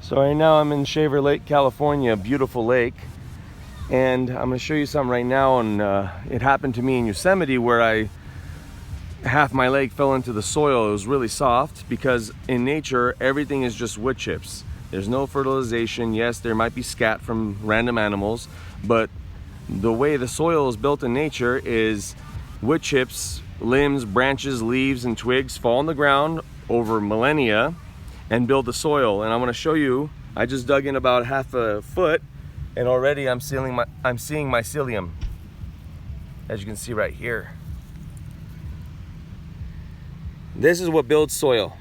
So right now I'm in Shaver Lake, California, a beautiful lake. And I'm gonna show you something right now, and it happened to me in Yosemite where half my leg fell into the soil. It was really soft because in nature, everything is just wood chips. There's no fertilization. Yes, there might be scat from random animals, but the way the soil is built in nature is wood chips, limbs, branches, leaves, and twigs fall on the ground over millennia and build the soil. And I want to show you, I just dug in about half a foot and already I'm seeing mycelium, as you can see right here. This is what builds soil.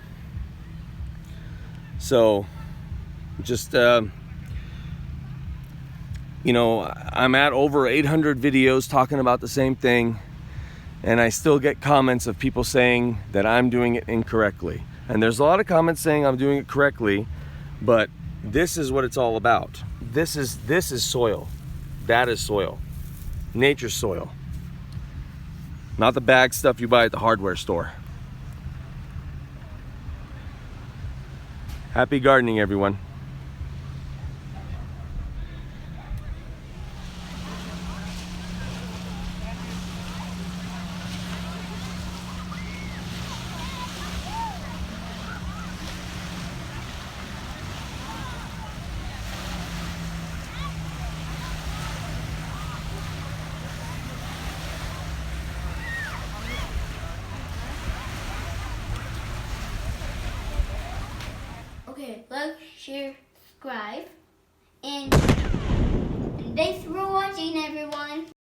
So just you know, I'm at over 800 videos talking about the same thing, and I still get comments of people saying that I'm doing it incorrectly. And there's a lot of comments saying I'm doing it correctly, but this is what it's all about. This is soil. That is soil. Nature's soil. Not the bag stuff you buy at the hardware store. Happy gardening, everyone. Okay, like, share, subscribe, and thanks for watching, everyone.